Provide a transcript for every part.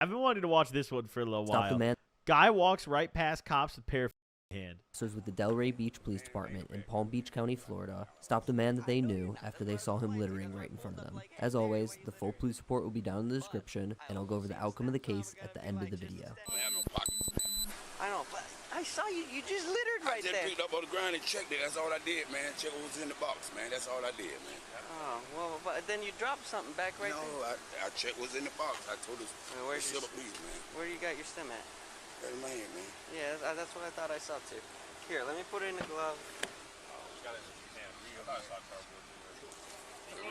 I've been wanting to watch this one for a little Stop while. the man. Guy walks right past cops with pair in hand. Officers with the Delray Beach Police Department in Palm Beach County, Florida, stopped a man that they knew after they saw him littering right in front of them. As always, the full police report will be down in the description, and I'll go over the outcome of the case at the end of the video. I know, but I saw you. You just littered right there. I just picked up on the ground and checked it. That's all I did, man. Check what was in the box, man. That's all I did, man. Oh, well, but then you dropped something back right there. No, I checked what's in the box. I told us. Where's your piece, man? Where you got your stem at? Right in my hand, man. Yeah, that's what I thought I saw too. Here, let me put it in the glove.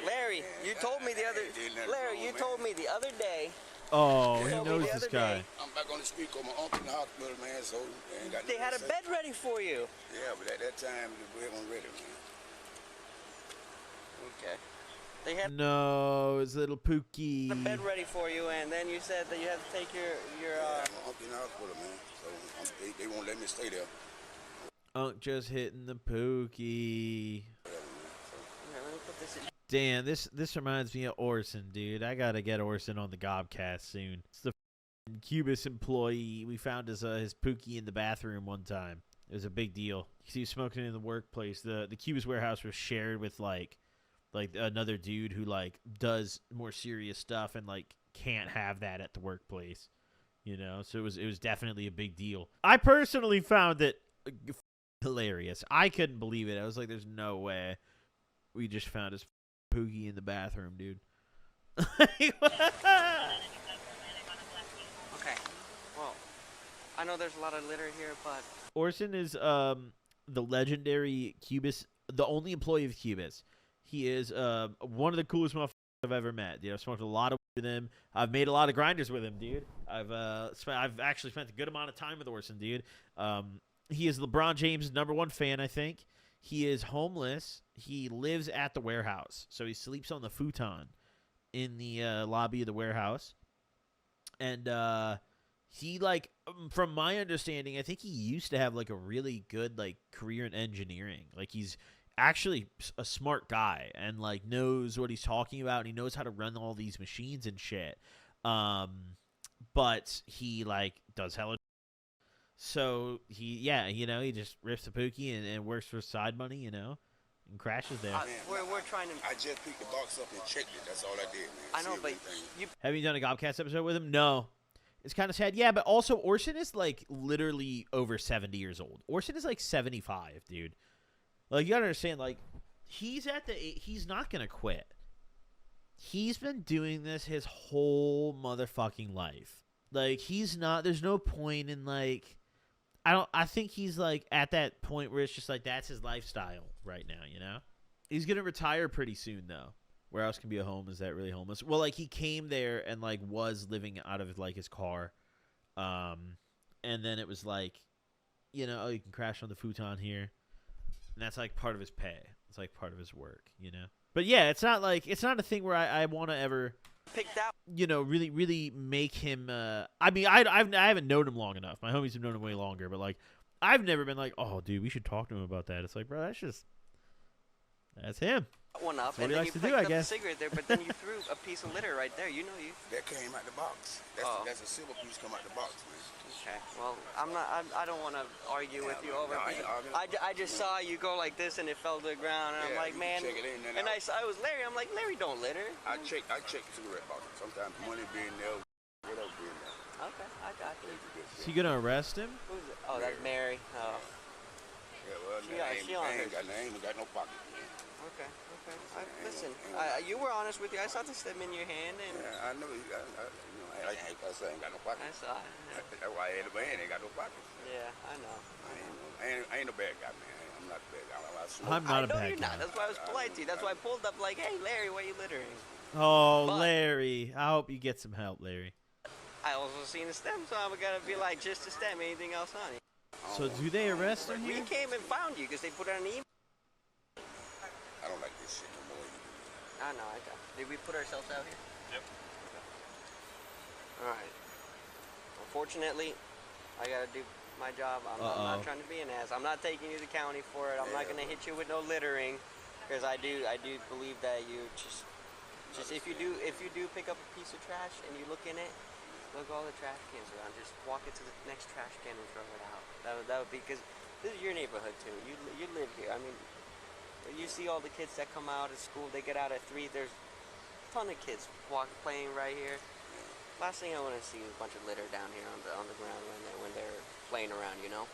Larry, you told me the other day. Oh, he knows this guy. I'm back on the street with my uncle in the hospital, man, so they had a bed ready for you. Yeah, but at that time, the bed wasn't ready, man. Okay. They had it's little Pookie. a bed ready for you, and then you said that you had to take your my uncle in the hospital, man, so they won't let me stay there. Unk just hitting the Pookie. Here, let me put this in. Damn, this reminds me of Orson, dude. I gotta get Orson on the Gobcast soon. It's the Cubis employee. We found his Pookie in the bathroom one time. It was a big deal. He was smoking in the workplace. The Cubis warehouse was shared with like another dude who like does more serious stuff and like can't have that at the workplace, you know. So it was definitely a big deal. I personally found it hilarious. I couldn't believe it. I was like, "There's no way we just found his Pookie in the bathroom, dude." Okay. Well, I know there's a lot of litter here, but Orson is the legendary Cubis, the only employee of Cubis. He is one of the coolest motherfuckers I've ever met. Dude, I've smoked a lot of with him. I've made a lot of grinders with him, dude. I've actually spent a good amount of time with Orson, dude. He is LeBron James' #1 fan, I think. He is homeless. He lives at the warehouse, so he sleeps on the futon in the lobby of the warehouse. And he, like, from my understanding, I think he used to have like a really good like career in engineering. Like, he's actually a smart guy and like knows what he's talking about, and he knows how to run all these machines and shit. But he like does hella. So he just rips the Pookie and works for side money, you know, and crashes there. We're trying to. I just picked the box up and checked it. That's all I did, man. I know, but have you done a Gobcast episode with him? No. It's kind of sad. Yeah, but also Orson is like literally over 70 years old. Orson is like 75, dude. Like, you gotta understand, like, he's not gonna quit. He's been doing this his whole motherfucking life. Like, there's no point in like, I think he's like at that point where it's just like that's his lifestyle right now, you know? He's gonna retire pretty soon though. Where else can be a home? Is that really homeless? Well, like, he came there and like was living out of like his car. And then it was like, you know, you can crash on the futon here. And that's like part of his pay. It's like part of his work, you know? But yeah, it's not a thing where I want to ever picked out, you know, really make him. I mean, I haven't known him long enough. My homies have known him way longer, but like, I've never been like, oh, dude, we should talk to him about that. It's like, bro, that's him. one up, That's what and he then likes you to do, picked I up a guess. cigarette there, but then you threw a piece of litter right there. You know you. That came out the box. That's a silver piece come out the box, man. Okay. Well, I don't want to argue with you over. No, I ain't arguing. I just saw you go like this, and it fell to the ground, and I'm like, you man. check it in, And I was Larry. I'm like, Larry, don't litter. I check the cigarette box. Sometimes money being there, whatever being there. Okay, I got you. Is he gonna arrest him? Who's it? Oh, that's Mary. Oh. Yeah, well, I ain't got no pocket, man. Okay. Listen, you were honest with you. I saw the stem in your hand, and Yeah, I know. I ain't got no pocket. I saw it. That's why I ain't got no pocket. Yeah, I know. I ain't no bad guy, man. I'm not a bad guy. I'm not a I know bad you're guy. not. That's why I was polite to you. That's why I pulled up like, hey, Larry, why are you littering? Oh, But- Larry. I hope you get some help, Larry. I also seen the stem, so I'm gonna be like, just a stem, anything else on it. So do they arrest him We here? came and found you because they put it on the email. I don't like this shit no more. I know, I got. Did we put ourselves out here? Yep. All right. Unfortunately, I gotta do my job. I'm not trying to be an ass. I'm not taking you to the county for it. I'm not gonna hit you with no littering, because I do believe that you just if you do pick up a piece of trash and you look in it, look all the trash cans around. Just walk it to the next trash can and throw it out. That would be, because this is your neighborhood too. You live here. I mean, you see all the kids that come out of school. They get out at 3. There's a ton of kids playing right here. Last thing I want to see is a bunch of litter down here on the ground when they're playing around. You know.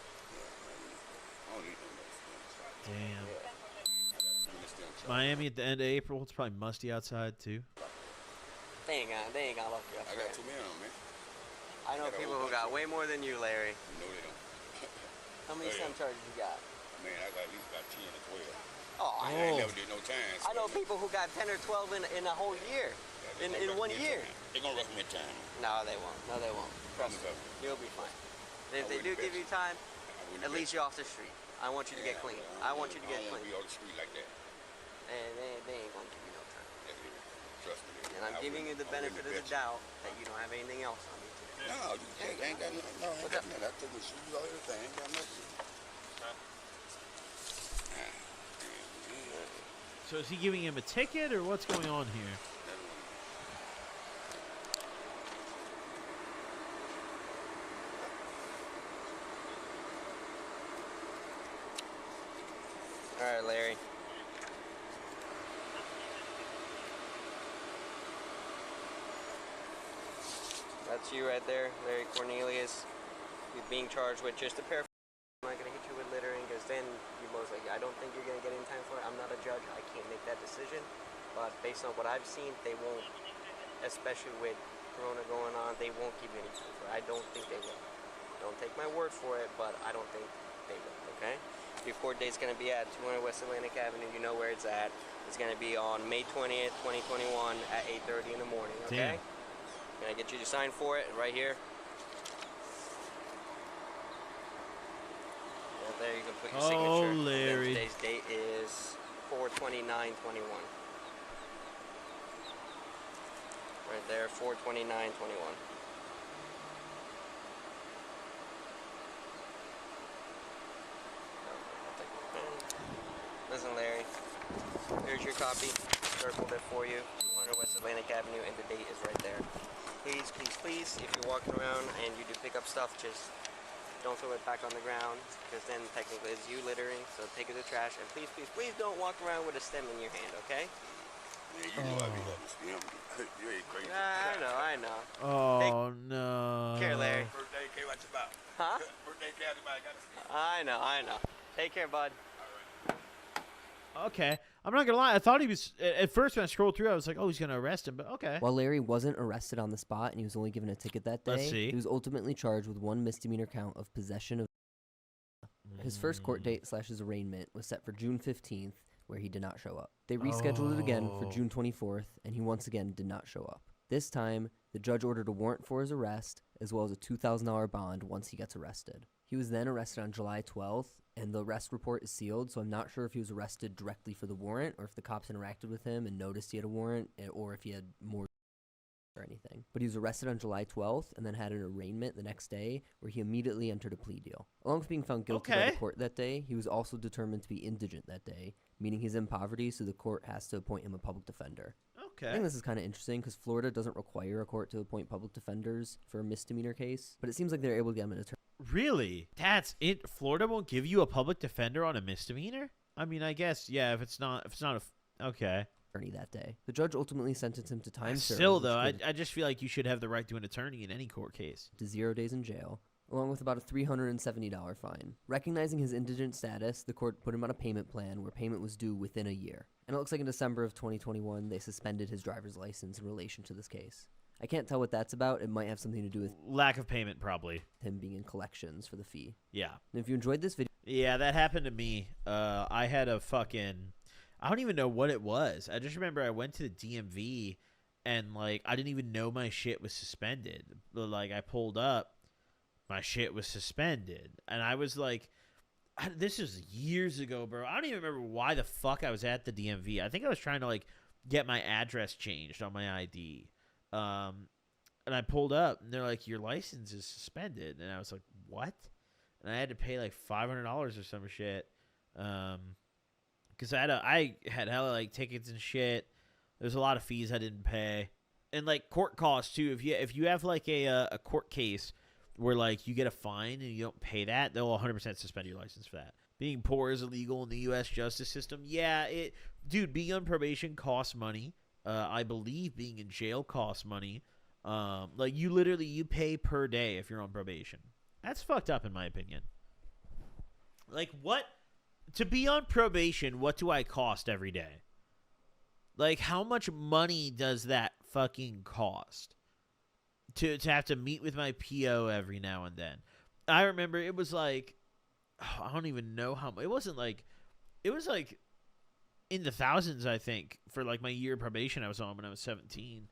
Damn. Yeah. Miami at the end of April. It's probably musty outside too. They ain't gonna look you up. I got 2 men on, man. I know people who got way more than you, Larry. No, they don't. How many stem charges you got? Man, I got at least about 10 or 12. Oh, I ain't never did no time. I know people who got 10 or 12 in a whole year. In 1 year. They're gonna recommend time. No, they won't. No, they won't. Trust me. You'll be fine. If they do give you time, at least you're off the street. I want you to get clean. I want you to get clean. I don't want to be on the street like that. And they ain't gonna give you no time. Trust me. And I'm giving you the benefit of the doubt that you don't have anything else on you today. No, you ain't got nothing. No, I ain't got nothing. I took my shoes, all everything. I ain't got nothing. So is he giving him a ticket or what's going on here? All right, Larry. That's you right there, Larry Cornelius. You're being charged with just a pair of... I'm not going to hit you with littering, because then you most likely... I don't think you're going to get any time for it. I'm not a judge. I can't make that decision. But based on what I've seen, they won't, especially with Corona going on, they won't give you any time for it. I don't think they will. Don't take my word for it, but I don't think they will, okay? Your court date's going to be at 200 West Atlantic Avenue. You know where it's at. It's going to be on May 20th, 2021 at 8:30 in the morning, okay? Damn. Can I get you to sign for it right here? Right there, you can put your signature. Oh, Larry. And today's date is 4/29/21. Right there, 4/29/21. Listen, Larry, here's your copy. Circled it for you. 200 West Atlantic Avenue, and the date is right there. Please, please, please, if you're walking around and you do pick up stuff, just don't throw it back on the ground, because then technically it's you littering, so take it to the trash. And please, please, please don't walk around with a stem in your hand, okay? Yeah, you know I be having stem. You ain't crazy. I know. Oh, no. Take care, Larry. Birthday came out your mouth. Huh? Birthday came out your mouth. Got a stem. I know. Take care, bud. Okay. I'm not going to lie. I thought he was, at first when I scrolled through, I was like, oh, he's going to arrest him, but okay. While Larry wasn't arrested on the spot and he was only given a ticket that day, Let's see. he was ultimately charged with 1 misdemeanor count of possession of. His first court date / his arraignment was set for June 15th, where he did not show up. They rescheduled it again for June 24th, and he once again did not show up. This time, the judge ordered a warrant for his arrest, as well as a $2,000 bond once he gets arrested. He was then arrested on July 12th, and the arrest report is sealed, so I'm not sure if he was arrested directly for the warrant, or if the cops interacted with him and noticed he had a warrant, or if he had more or anything. But he was arrested on July 12th, and then had an arraignment the next day, where he immediately entered a plea deal. Along with being found guilty by the court that day, he was also determined to be indigent that day, meaning he's in poverty, so the court has to appoint him a public defender. Okay. I think this is kind of interesting because Florida doesn't require a court to appoint public defenders for a misdemeanor case, but it seems like they're able to get him an attorney. Really? That's it? Florida won't give you a public defender on a misdemeanor? I mean, I guess, yeah, if it's not okay. That day. The judge ultimately sentenced him to time served. Still, though, I just feel like you should have the right to an attorney in any court case. To 0 days in jail, along with about a $370 fine. Recognizing his indigent status, the court put him on a payment plan where payment was due within a year. And it looks like in December of 2021, they suspended his driver's license in relation to this case. I can't tell what that's about. It might have something to do with lack of payment, probably. Him being in collections for the fee. Yeah. And if you enjoyed this video... Yeah, that happened to me. I had a fucking... I don't even know what it was. I just remember I went to the DMV and, like, I didn't even know my shit was suspended. But, like, I pulled up, my shit was suspended. And I was like, this is years ago, bro. I don't even remember why the fuck I was at the DMV. I think I was trying to, like, get my address changed on my ID. And I pulled up, and they're like, your license is suspended. And I was like, what? And I had to pay, like, $500 or some shit. Because I had hella, like, tickets and shit. There's a lot of fees I didn't pay. And like court costs too. If you have like a court case where like you get a fine and you don't pay that, they'll 100% suspend your license for that. Being poor is illegal in the U.S. justice system. Yeah, dude, being on probation costs money. I believe being in jail costs money. Like you pay per day if you're on probation. That's fucked up in my opinion. Like what? To be on probation, what do I cost every day? Like how much money does that fucking cost? To have to meet with my PO every now and then. I remember it was like, I don't even know how much. It was like in the thousands, I think, for like my year of probation I was on when I was 17.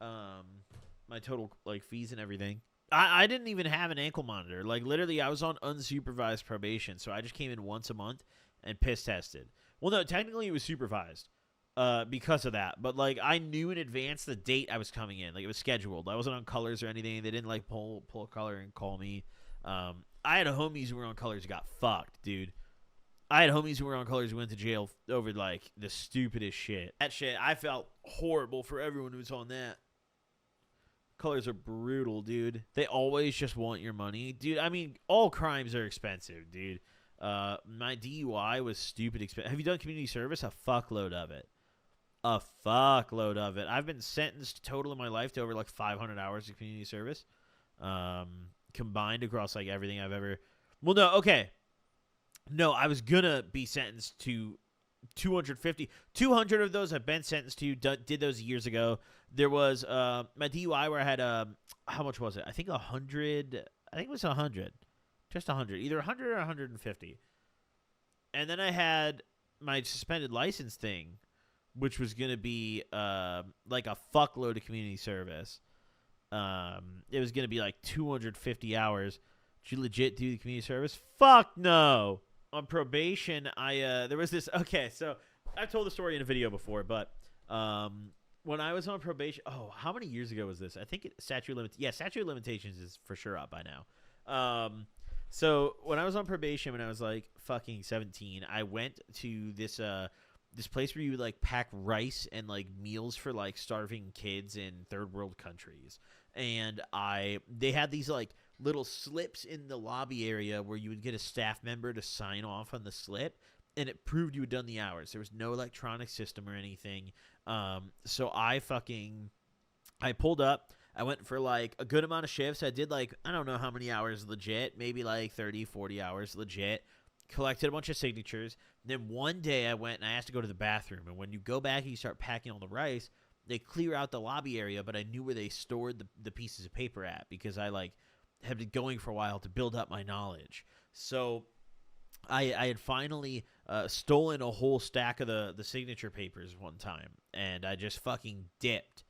My total like fees and everything. I didn't even have an ankle monitor. Like literally I was on unsupervised probation, so I just came in once a month and piss tested. Well, no, technically it was supervised. Because of that, but like I knew in advance the date I was coming in, like it was scheduled. I wasn't on colors or anything. They didn't like pull a color and call me. I had homies who were on colors who got fucked, dude. I had homies who were on colors who went to jail over like the stupidest shit. That shit, I felt horrible for everyone who was on that. Colors are brutal, dude. They always just want your money, dude. I mean, all crimes are expensive, dude. My DUI was stupid expensive. Have you done community service? A fuckload of it. A fuckload of it. I've been sentenced total in my life to over like 500 hours of community service, combined across like everything I've ever. Well, no, okay, no, I was gonna be sentenced to 250. 200 of those I've been sentenced to. Did those years ago. There was my DUI where I had how much was it? I think 100. I think it was 100, just 100, either 100 or 150. And then I had my suspended license thing, which was going to be like a fuckload of community service. It was going to be like 250 hours. Did you legit do the community service? Fuck no. On probation, there was this. Okay, so I've told the story in a video before, but when I was on probation, how many years ago was this? I think statute of limitations is for sure up by now. So when I was on probation, when I was like fucking 17, I went to this place where you would like pack rice and like meals for like starving kids in third world countries. And they had these like little slips in the lobby area where you would get a staff member to sign off on the slip, and it proved you had done the hours. There was no electronic system or anything. So I pulled up. I went for like a good amount of shifts. I did like, I don't know how many hours legit, maybe like 30, 40 hours legit. Collected a bunch of signatures. Then one day I went and I asked to go to the bathroom. And when you go back and you start packing all the rice, they clear out the lobby area, but I knew where they stored the pieces of paper at because I like had been going for a while to build up my knowledge. So I had finally stolen a whole stack of the signature papers one time, and I just fucking dipped.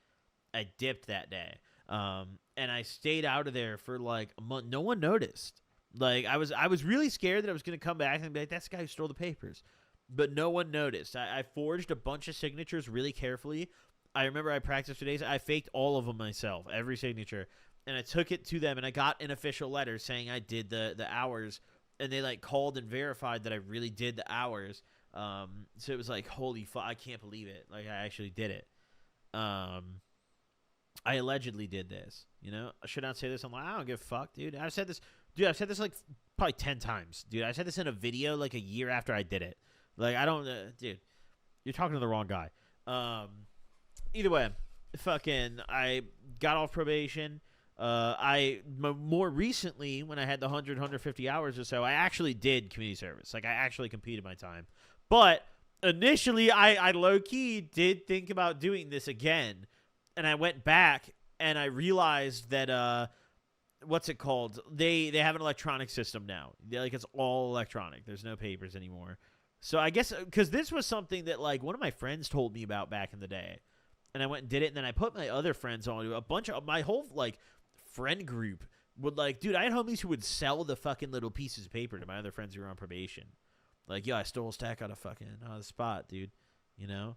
I dipped that day. And I stayed out of there for like a month. No one noticed. Like I was really scared that I was going to come back and be like, that's the guy who stole the papers. But no one noticed. I forged a bunch of signatures really carefully. I remember I practiced for days. I faked all of them myself, every signature. And I took it to them, and I got an official letter saying I did the hours. And they like called and verified that I really did the hours. So it was like, holy fuck, I can't believe it. Like I actually did it. I allegedly did this, you know? I should not say this. I'm like, I don't give a fuck, dude. I've said this like probably 10 times, dude. I said this in a video like a year after I did it. Like, I don't, dude, you're talking to the wrong guy. Either way, I got off probation. More recently, when I had the 150 hours or so, I actually did community service. Like, I actually completed my time. But initially, I low-key did think about doing this again. And I went back, and I realized that, what's it called? They have an electronic system now. It's all electronic. There's no papers anymore. So I guess, because this was something that, like, one of my friends told me about back in the day. And I went and did it, and then I put my other friends on it. A bunch of, my whole, like, friend group would, like, dude, I had homies who would sell the fucking little pieces of paper to my other friends who were on probation. Like, yo, I stole a stack out of the spot, dude. You know?